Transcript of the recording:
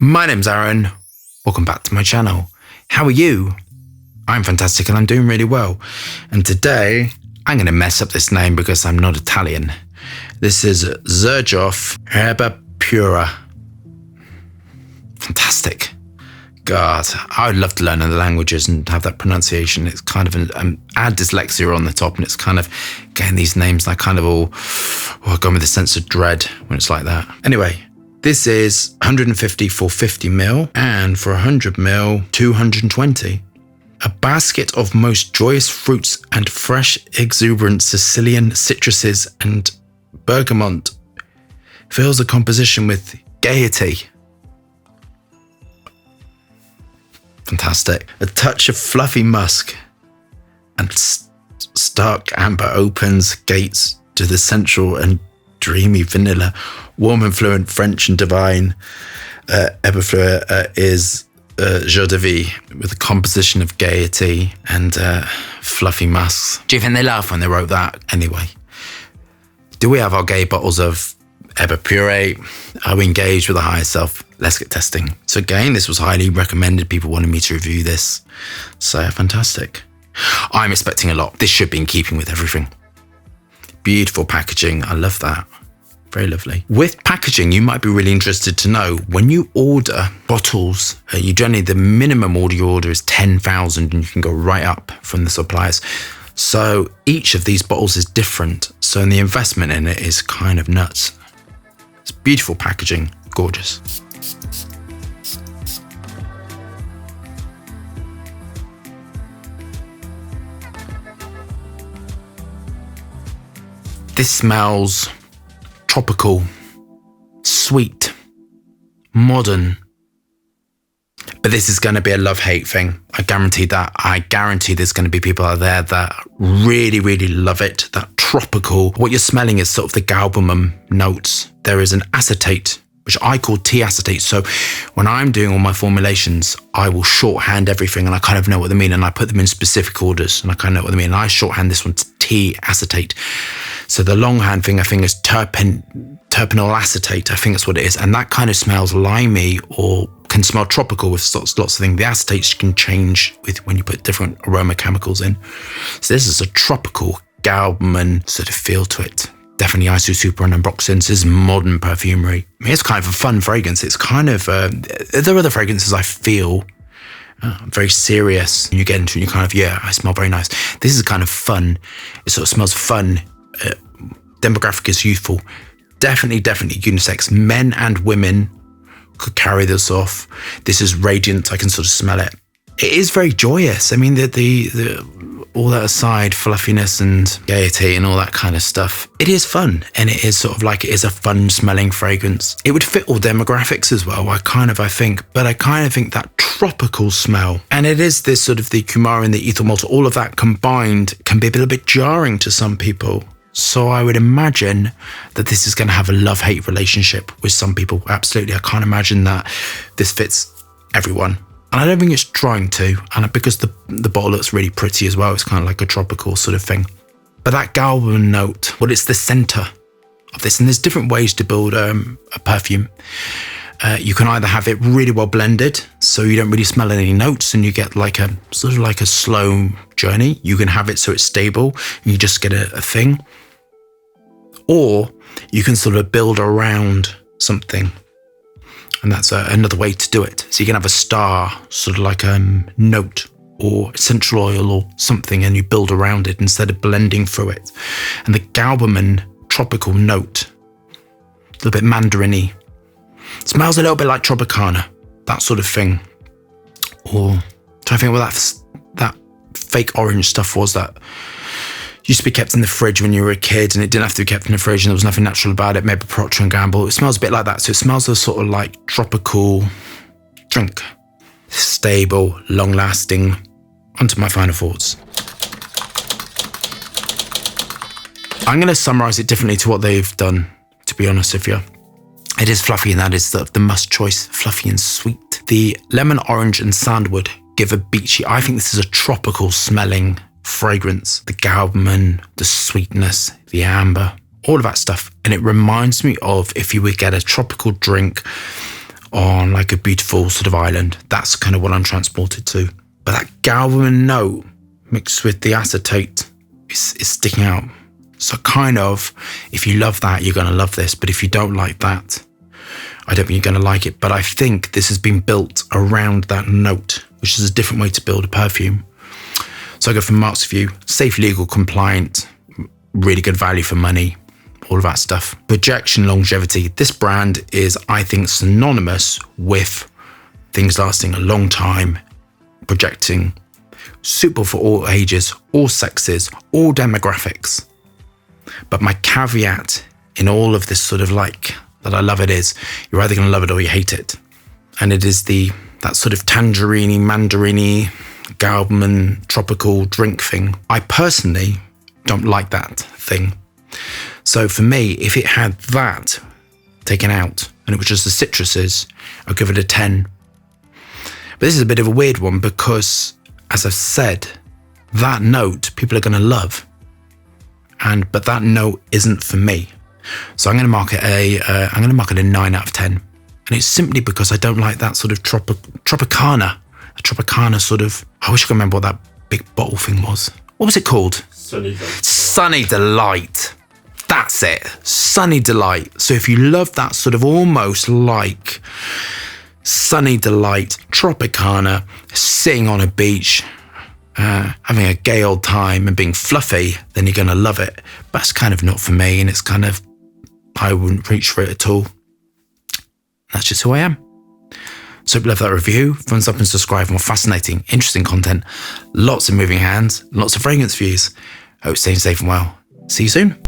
My name's Aaron. Welcome back to my channel. How are you? I'm fantastic and I'm doing really well. And today I'm going to mess up this name because I'm not Italian. This is Xerjoff Erba Pura. Fantastic. God, I would love to learn other languages and have that pronunciation. It's kind of add dyslexia on the top, and it's kind of getting these names like kind of all going with a sense of dread when it's like that. Anyway, this is 150 for 50 ml, and for 100 ml, 220. A basket of most joyous fruits and fresh, exuberant Sicilian citruses and bergamot fills the composition with gaiety. Fantastic. A touch of fluffy musk and stark amber opens gates to the sensual and dreamy vanilla. Warm and fluent, French and divine. Erba Pura is joie de vie with a composition of gaiety and fluffy musks. Do you think they laughed when they wrote that? Anyway, do we have our gay bottles of Erba Pura? Are we engaged with the higher self? Let's get testing. So again, this was highly recommended. People wanted me to review this. So fantastic. I'm expecting a lot. This should be in keeping with everything. Beautiful packaging. I love that. Very lovely. With packaging, you might be really interested to know when you order bottles, you generally, the minimum order you order is 10,000 and you can go right up from the suppliers. So each of these bottles is different. So the investment in it is kind of nuts. It's beautiful packaging, gorgeous. This smells tropical, sweet, modern. But this is going to be a love-hate thing. I guarantee that. I guarantee there's going to be people out there that really, really love it. That tropical. What you're smelling is sort of the galbanum notes. There is an acetate, which I call tea acetate. So when I'm doing all my formulations, I will shorthand everything and I kind of know what they mean. And I put them in specific orders and I kind of know what they mean. And I shorthand this one to tea acetate. So the longhand thing, I think, is terpenyl acetate. I think that's what it is. And that kind of smells limey or can smell tropical with lots of things. The acetates can change with when you put different aroma chemicals in. So this is a tropical galbanum sort of feel to it. Definitely Isosuper and Ambroxan. This is modern perfumery. I mean, it's kind of a fun fragrance. It's kind of, there are other fragrances I feel very serious. And you get into it and you kind of, yeah, I smell very nice. This is kind of fun. It sort of smells fun. Demographic is youthful. Definitely unisex. Men and women could carry this off. This is radiant. I can sort of smell it. It is very joyous. I mean, the all that aside, fluffiness and gaiety and all that kind of stuff. It is fun, and it is sort of like it is a fun smelling fragrance. It would fit all demographics as well. I kind of think that tropical smell, and it is this sort of the coumarin, the ethyl malt, all of that combined can be a little bit jarring to some people. So I would imagine that this is going to have a love-hate relationship with some people. Absolutely. I can't imagine that this fits everyone. And I don't think it's trying to. And because the bottle looks really pretty as well, it's kind of like a tropical sort of thing. But that galbanum note, well, it's the center of this. And there's different ways to build a perfume. You can either have it really well blended, so you don't really smell any notes and you get like a sort of like a slow journey. You can have it so it's stable and you just get a thing. Or you can sort of build around something. And that's another way to do it. So you can have a star, sort of like a note or essential oil or something, and you build around it instead of blending through it. And the galbanum tropical note, a little bit mandarin-y. Smells a little bit like Tropicana, that sort of thing. Or trying to think what that fake orange stuff was that used to be kept in the fridge when you were a kid, and it didn't have to be kept in the fridge and there was nothing natural about it. Maybe Procter & Gamble. It smells a bit like that. So it smells a sort of like tropical drink. Stable, long-lasting. Onto my final thoughts. I'm going to summarize it differently to what they've done, to be honest with you. It is fluffy, and that is the must choice, fluffy and sweet. The lemon, orange and sandalwood give a beachy. I think this is a tropical smelling fragrance. The galbanum, the sweetness, the amber, all of that stuff. And it reminds me of if you would get a tropical drink on like a beautiful sort of island. That's kind of what I'm transported to. But that galbanum note mixed with the acetate is sticking out. So kind of, if you love that, you're going to love this. But if you don't like that, I don't think you're going to like it. But I think this has been built around that note, which is a different way to build a perfume. So I go from Mark's View, safe, legal, compliant, really good value for money, all of that stuff. Projection, longevity. This brand is, I think, synonymous with things lasting a long time, projecting, suitable for all ages, all sexes, all demographics. But my caveat in all of this sort of like that I love it is, you're either going to love it or you hate it. And it is that sort of tangerine, mandarini, galbanum, tropical drink thing. I personally don't like that thing. So for me, if it had that taken out and it was just the citruses, I'd give it a 10. But this is a bit of a weird one because, as I've said, that note people are going to love. But that note isn't for me. So I'm going to mark it a 9 out of 10. And it's simply because I don't like that sort of Tropicana. A Tropicana sort of, I wish I could remember what that big bottle thing was. What was it called? Sunny Delight. That's it. Sunny Delight. So if you love that sort of almost like Sunny Delight, Tropicana, sitting on a beach, having a gay old time and being fluffy, then you're going to love it. But that's kind of not for me, and it's kind of, I wouldn't reach for it at all. That's just who I am. So if you love that review, thumbs up and subscribe for more fascinating, interesting content. Lots of moving hands, lots of fragrance views. Hope you're staying safe and well. See you soon.